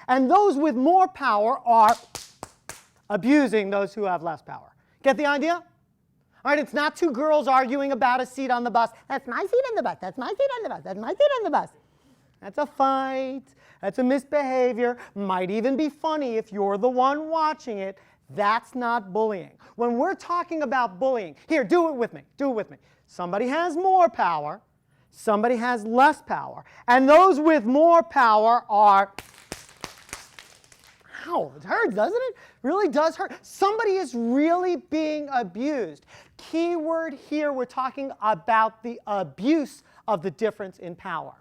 and those with more power are abusing those who have less power. Get the idea? All right, it's not two girls arguing about a seat on the bus. That's my seat on the bus. That's my seat on the bus. That's my seat on the bus. That's a fight. That's a misbehavior. Might even be funny if you're the one watching it. That's not bullying. When we're talking about bullying, here, do it with me. Do it with me. Somebody has more power. Somebody has less power. And those with more power are, ow, it hurts, doesn't it? Really does hurt. Somebody is really being abused. Key word here, we're talking about the abuse of the difference in power.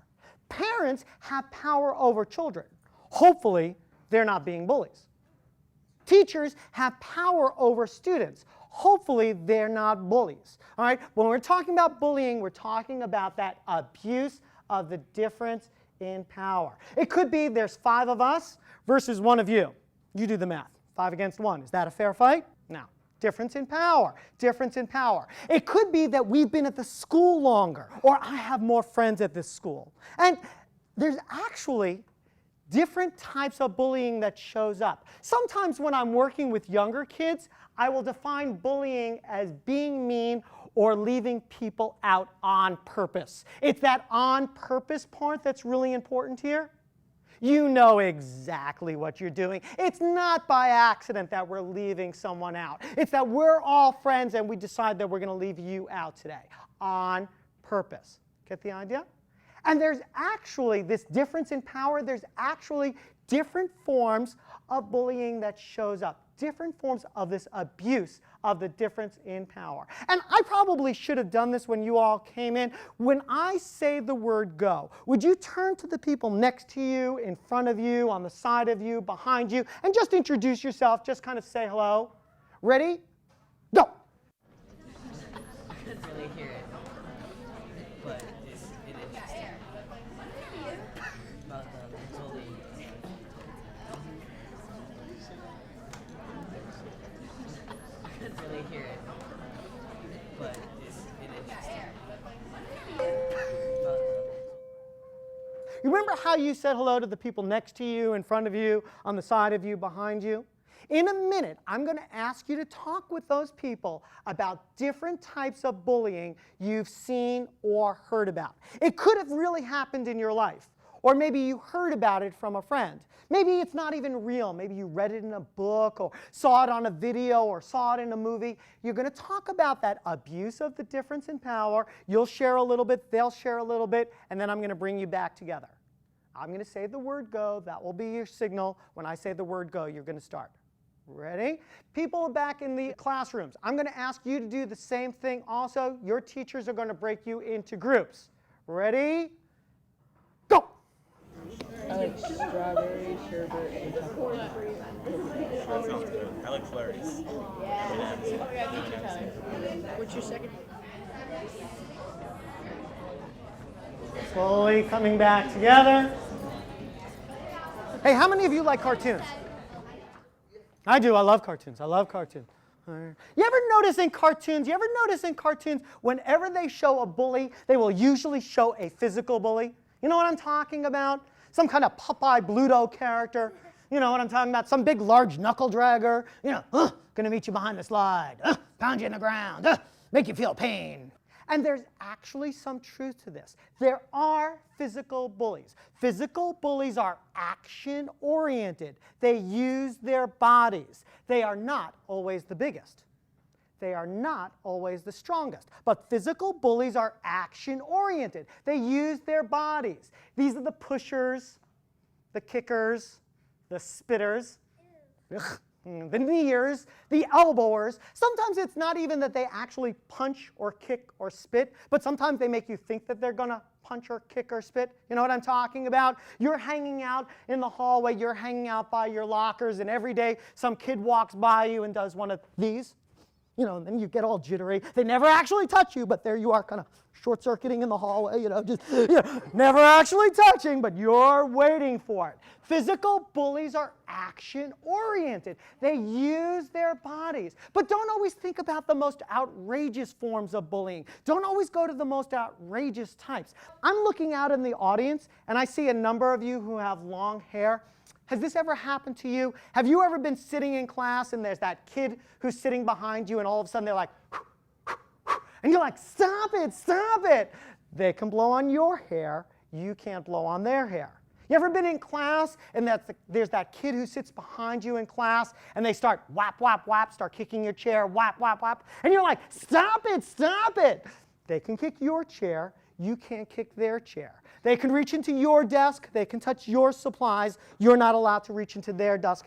Parents have power over children. Hopefully, they're not being bullies. Teachers have power over students. Hopefully, they're not bullies. All right? When we're talking about bullying, we're talking about that abuse of the difference in power. It could be there's 5 of us versus 1 of you. You do the math. 5 against 1. Is that a fair fight? No. Difference in power. Difference in power. It could be that we've been at the school longer, or I have more friends at this school. And there's actually different types of bullying that shows up. Sometimes when I'm working with younger kids, I will define bullying as being mean or leaving people out on purpose. It's that on purpose part that's really important here. You know exactly what you're doing. It's not by accident that we're leaving someone out. It's that we're all friends and we decide that we're going to leave you out today on purpose. Get the idea? And there's actually this difference in power. There's actually different forms of bullying that shows up. Different forms of this abuse of the difference in power. And I probably should have done this when you all came in. When I say the word go, would you turn to the people next to you, in front of you, on the side of you, behind you, and just introduce yourself, just kind of say hello. Ready? Go. I couldn't really hear it, but it is interesting. About the bullying. I couldn't really hear it, but it is interesting. You remember how you said hello to the people next to you, in front of you, on the side of you, behind you? In a minute, I'm going to ask you to talk with those people about different types of bullying you've seen or heard about. It could have really happened in your life. Or maybe you heard about it from a friend. Maybe it's not even real. Maybe you read it in a book or saw it on a video or saw it in a movie. You're going to talk about that abuse of the difference in power. You'll share a little bit, they'll share a little bit, and then I'm going to bring you back together. I'm going to say the word go. That will be your signal. When I say the word go, you're going to start. Ready? People back in the classrooms, I'm going to ask you to do the same thing also. Your teachers are going to break you into groups. Ready? Go! I like strawberry, sherbet, and chocolate. That sounds good. I like flurries. What's your second? Slowly coming back together. Hey, how many of you like cartoons? I do. I love cartoons. I love cartoons. You ever notice in cartoons, whenever they show a bully, they will usually show a physical bully? You know what I'm talking about? Some kind of Popeye Bluto character. You know what I'm talking about? Some big, large knuckle dragger. You know, gonna meet you behind the slide. Pound you in the ground. Make you feel pain. And there's actually some truth to this. There are physical bullies. Physical bullies are action-oriented. They use their bodies. They are not always the biggest. They are not always the strongest. But physical bullies are action-oriented. They use their bodies. These are the pushers, the kickers, the spitters, the kneers, the elbowers. Sometimes it's not even that they actually punch or kick or spit, but sometimes they make you think that they're going to punch or kick or spit. You know what I'm talking about? You're hanging out in the hallway, you're hanging out by your lockers, and every day some kid walks by you and does one of these. You know, and then you get all jittery. They never actually touch you, but there you are kind of short-circuiting in the hallway, just never actually touching, but you're waiting for it. Physical bullies are action-oriented. They use their bodies. But don't always think about the most outrageous forms of bullying. Don't always go to the most outrageous types. I'm looking out in the audience, and I see a number of you who have long hair. Has this ever happened to you? Have you ever been sitting in class and there's that kid who's sitting behind you and all of a sudden they're like, and you're like, stop it, stop it. They can blow on your hair. You can't blow on their hair. You ever been in class and there's that kid who sits behind you in class and they start whap, whap, whap, start kicking your chair, whap, whap, whap, and you're like, stop it, stop it. They can kick your chair. You can't kick their chair. They can reach into your desk. They can touch your supplies. You're not allowed to reach into their desk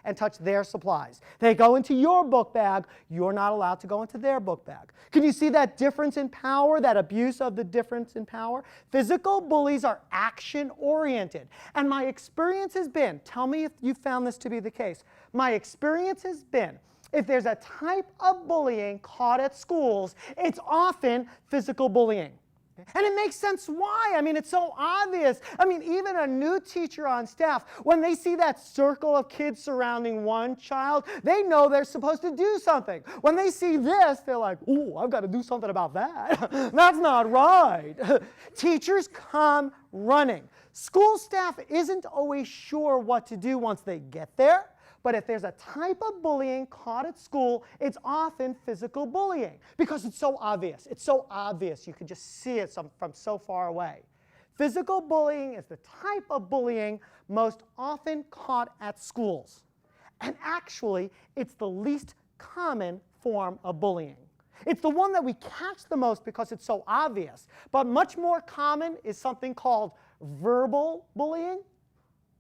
and touch their supplies. They go into your book bag. You're not allowed to go into their book bag. Can you see that difference in power, that abuse of the difference in power? Physical bullies are action-oriented. And my experience has been, tell me if you found this to be the case, my experience has been, if there's a type of bullying caught at schools, it's often physical bullying. And it makes sense why. I mean, it's so obvious. I mean, even a new teacher on staff, when they see that circle of kids surrounding one child, they know they're supposed to do something. When they see this, they're like, ooh, I've got to do something about that. That's not right. Teachers come running. School staff isn't always sure what to do once they get there. But if there's a type of bullying caught at school, it's often physical bullying because it's so obvious. It's so obvious. You can just see it from so far away. Physical bullying is the type of bullying most often caught at schools. And actually, it's the least common form of bullying. It's the one that we catch the most because it's so obvious. But much more common is something called verbal bullying.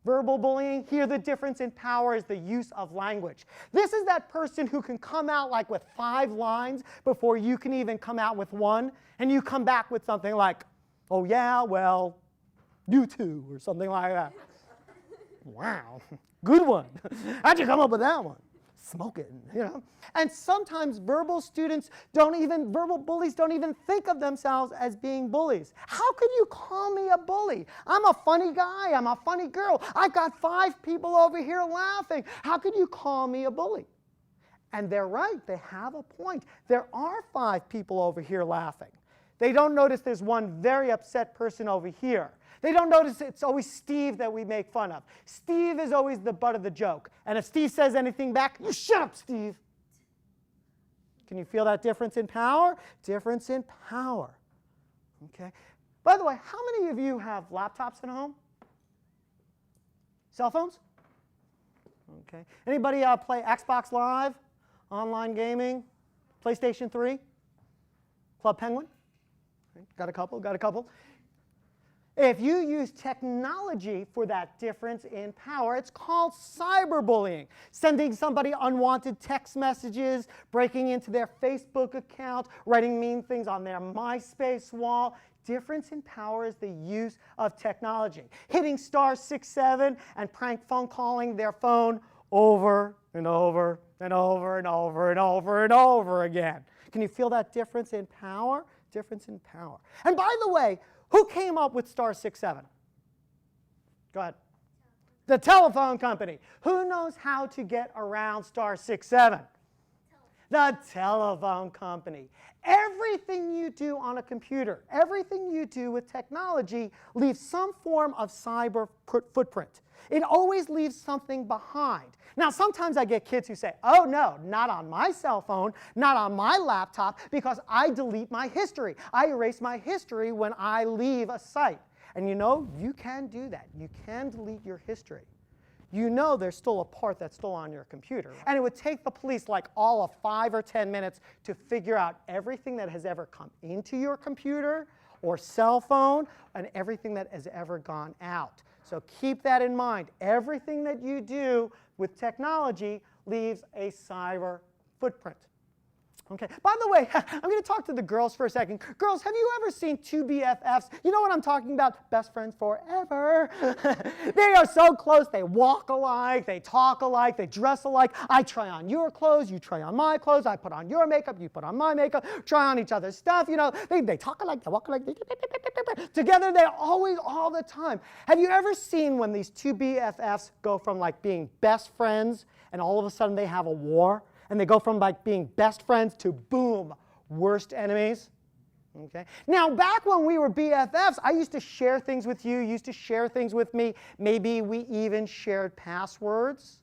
Verbal bullying, here the difference in power is the use of language. This is that person who can come out like with 5 lines before you can even come out with one, and you come back with something like, oh yeah, well, you too, or something like that. Wow, good one. How'd you come up with that one? Smoke it, you know. And sometimes verbal bullies don't even think of themselves as being bullies. How could you call me a bully? I'm a funny guy, I'm a funny girl. I've got 5 people over here laughing. How could you call me a bully? And they're right, they have a point. There are 5 people over here laughing. They don't notice there's one very upset person over here. They don't notice it's always Steve that we make fun of. Steve is always the butt of the joke. And if Steve says anything back, you shut up, Steve. Can you feel that difference in power? Difference in power. Okay. By the way, how many of you have laptops at home? Cell phones? Okay. Anybody play Xbox Live? Online gaming? PlayStation 3? Club Penguin? Okay. Got a couple, got a couple. If you use technology for that difference in power, it's called cyberbullying. Sending somebody unwanted text messages, breaking into their Facebook account, writing mean things on their MySpace wall. Difference in power is the use of technology. Hitting *67 and prank phone calling their phone over and over and over and over and over and over again. Can you feel that difference in power? Difference in power. And by the way, who came up with *67? Go ahead. The telephone company. Who knows how to get around *67? The telephone company. Everything you do on a computer, everything you do with technology leaves some form of cyber footprint. It always leaves something behind. Now, sometimes I get kids who say, oh no, not on my cell phone, not on my laptop, because I delete my history. I erase my history when I leave a site. And you know, you can do that. You can delete your history. You know there's still a part that's still on your computer. And it would take the police like all of 5 or 10 minutes to figure out everything that has ever come into your computer or cell phone and everything that has ever gone out. So keep that in mind. Everything that you do with technology leaves a cyber footprint. Okay. By the way, I'm going to talk to the girls for a second. Girls, have you ever seen 2 BFFs? You know what I'm talking about? Best friends forever. They are so close. They walk alike. They talk alike. They dress alike. I try on your clothes. You try on my clothes. I put on your makeup. You put on my makeup. Try on each other's stuff. You know, they talk alike. They walk alike. Together, they're always all the time. Have you ever seen when these 2 BFFs go from like being best friends and all of a sudden they have a war? And they go from like being best friends to boom, worst enemies. Okay? Now, back when we were BFFs, I used to share things with you, you used to share things with me. Maybe we even shared passwords.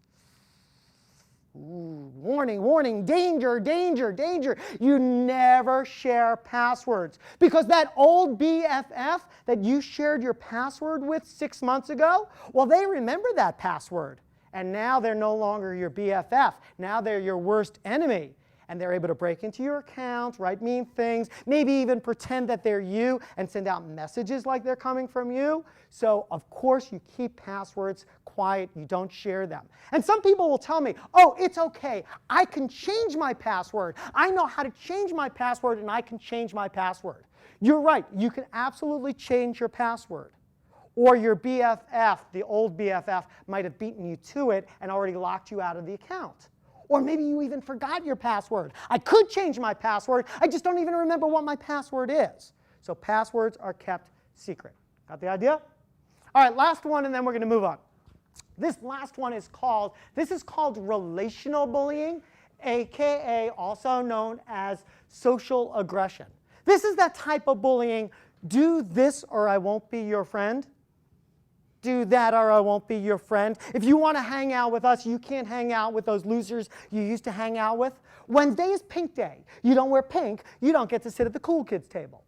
Ooh, warning, warning, danger, danger, danger. You never share passwords. Because that old BFF that you shared your password with 6 months ago, well, they remember that password. And now they're no longer your BFF. Now they're your worst enemy. And they're able to break into your account, write mean things, maybe even pretend that they're you and send out messages like they're coming from you. So, of course, you keep passwords quiet. You don't share them. And some people will tell me, oh, it's okay. I can change my password. I know how to change my password, and I can change my password. You're right. You can absolutely change your password. Or your BFF, the old BFF, might have beaten you to it and already locked you out of the account. Or maybe you even forgot your password. I could change my password. I just don't even remember what my password is. So passwords are kept secret. Got the idea? All right, last one, and then we're going to move on. This last one is called relational bullying, aka also known as social aggression. This is that type of bullying, do this or I won't be your friend. Do that or I won't be your friend. If you want to hang out with us, you can't hang out with those losers you used to hang out with. Wednesday is pink day. You don't wear pink, you don't get to sit at the cool kids table.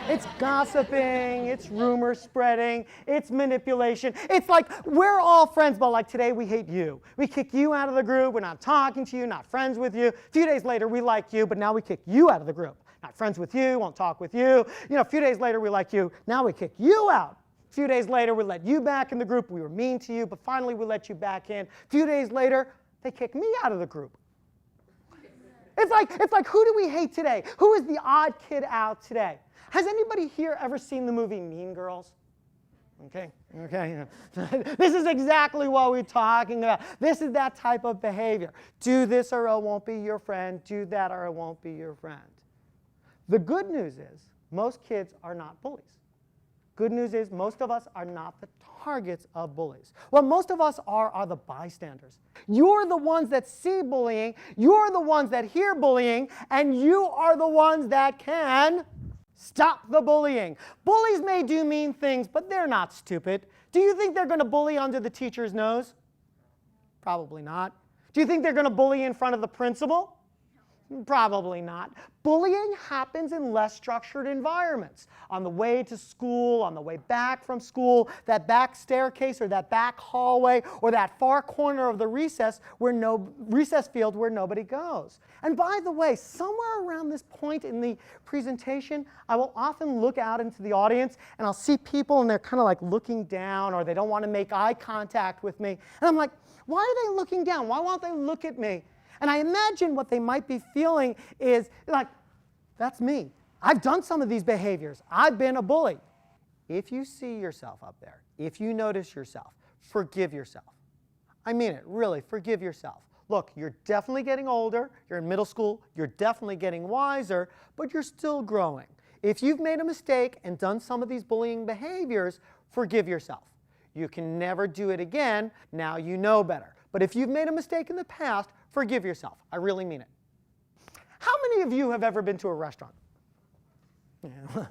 It's gossiping, it's rumor spreading, it's manipulation. It's like we're all friends, but like today we hate you. We kick you out of the group, we're not talking to you, not friends with you. A few days later we like you, but now we kick you out of the group. Not friends with you, won't talk with you. A few days later we like you, now we kick you out. A few days later, we let you back in the group. We were mean to you, but finally we let you back in. A few days later, they kick me out of the group. It's like, who do we hate today? Who is the odd kid out today? Has anybody here ever seen the movie Mean Girls? Okay. This is exactly what we're talking about. This is that type of behavior. Do this or I won't be your friend. Do that or I won't be your friend. The good news is most kids are not bullies. Good news is most of us are not the targets of bullies. What most of us are the bystanders. You're the ones that see bullying, you're the ones that hear bullying, and you are the ones that can stop the bullying. Bullies may do mean things, but they're not stupid. Do you think they're going to bully under the teacher's nose? Probably not. Do you think they're going to bully in front of the principal? Probably not. Bullying happens in less structured environments. On the way to school, on the way back from school, that back staircase or that back hallway or that far corner of the recess field where nobody goes. And by the way, somewhere around this point in the presentation, I will often look out into the audience and I'll see people and they're kind of like looking down or they don't want to make eye contact with me. And I'm like, why are they looking down? Why won't they look at me? And I imagine what they might be feeling is like, that's me. I've done some of these behaviors. I've been a bully. If you see yourself up there, if you notice yourself, forgive yourself. I mean it, really, forgive yourself. Look, you're definitely getting older. You're in middle school. You're definitely getting wiser, but you're still growing. If you've made a mistake and done some of these bullying behaviors, forgive yourself. You can never do it again. Now you know better. But if you've made a mistake in the past, forgive yourself. I really mean it. How many of you have ever been to a restaurant?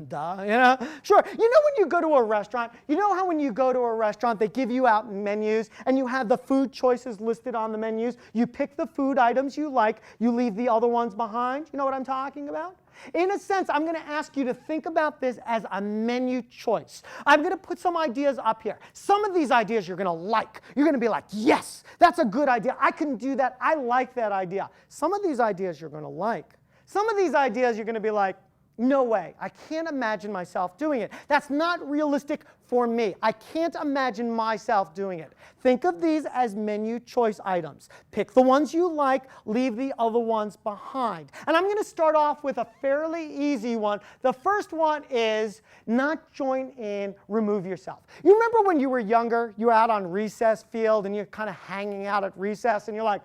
Duh, Sure. You know when you go to a restaurant, you know how when you go to a restaurant, they give you out menus and you have the food choices listed on the menus. You pick the food items you like, you leave the other ones behind. You know what I'm talking about? In a sense, I'm going to ask you to think about this as a menu choice. I'm going to put some ideas up here. Some of these ideas you're going to like. You're going to be like, yes, that's a good idea. I can do that. I like that idea. Some of these ideas you're going to like. Some of these ideas you're going to be like, no way. I can't imagine myself doing it. That's not realistic for me. I can't imagine myself doing it. Think of these as menu choice items. Pick the ones you like, leave the other ones behind. And I'm going to start off with a fairly easy one. The first one is not join in, remove yourself. You remember when you were younger, you were out on recess field and you're kind of hanging out at recess and you're like,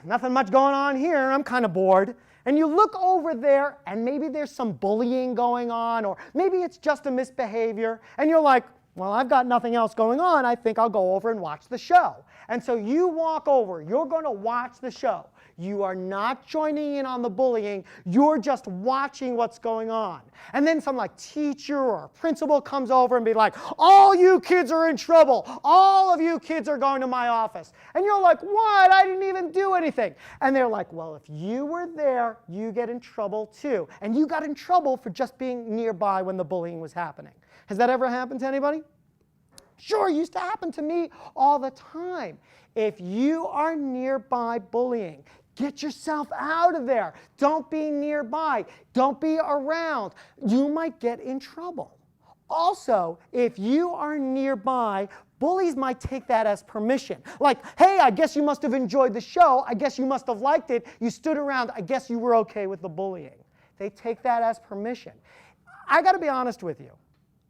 nothing much going on here. I'm kind of bored. And you look over there, and maybe there's some bullying going on, or maybe it's just a misbehavior, and you're like, well, I've got nothing else going on. I think I'll go over and watch the show. And so you walk over. You're going to watch the show. You are not joining in on the bullying. You're just watching what's going on. And then some like teacher or principal comes over and be like, all you kids are in trouble. All of you kids are going to my office. And you're like, what? I didn't even do anything. And they're like, well, if you were there, you get in trouble too. And you got in trouble for just being nearby when the bullying was happening. Has that ever happened to anybody? Sure, it used to happen to me all the time. If you are nearby bullying, get yourself out of there. Don't be nearby. Don't be around. You might get in trouble. Also, if you are nearby, bullies might take that as permission. Like, hey, I guess you must have enjoyed the show. I guess you must have liked it. You stood around. I guess you were okay with the bullying. They take that as permission. I got to be honest with you.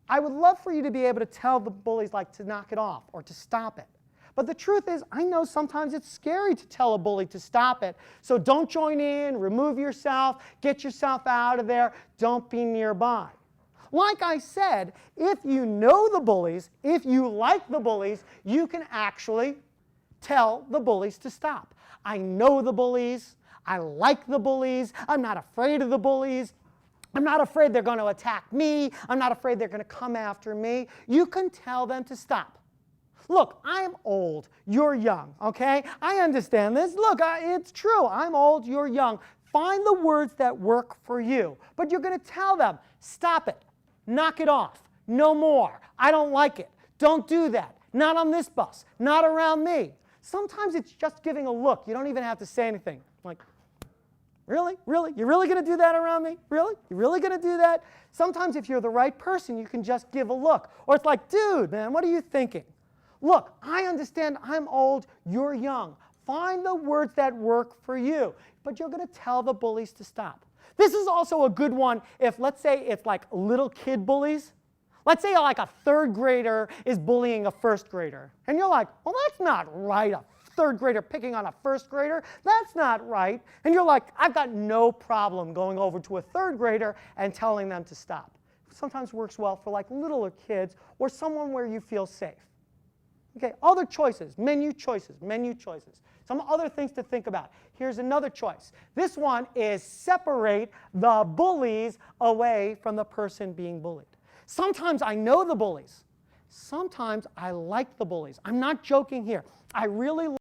I would love for you to be able to tell the bullies like to knock it off or to stop it. But the truth is, I know sometimes it's scary to tell a bully to stop it. So don't join in, remove yourself, get yourself out of there, don't be nearby. Like I said, if you know the bullies, if you like the bullies, you can actually tell the bullies to stop. I know the bullies, I like the bullies, I'm not afraid of the bullies. I'm not afraid they're going to attack me. I'm not afraid they're going to come after me. You can tell them to stop. Look, I'm old, you're young, okay? I understand this. Look, it's true. I'm old, you're young. Find the words that work for you. But you're going to tell them, stop it, knock it off, no more. I don't like it. Don't do that. Not on this bus, not around me. Sometimes it's just giving a look. You don't even have to say anything. Like, really? Really? You're really going to do that around me? Really? You're really going to do that? Sometimes if you're the right person, you can just give a look. Or it's like, dude, man, what are you thinking? Look, I understand I'm old, you're young. Find the words that work for you. But you're going to tell the bullies to stop. This is also a good one if, let's say, it's like little kid bullies. Let's say like a third grader is bullying a first grader. And you're like, well, that's not right. A third grader picking on a first grader. That's not right. And you're like, I've got no problem going over to a third grader and telling them to stop. Sometimes works well for like littler kids or someone where you feel safe. Okay, other choices, menu choices, menu choices. Some other things to think about. Here's another choice. This one is separate the bullies away from the person being bullied. Sometimes I know the bullies. Sometimes I like the bullies. I'm not joking here. I really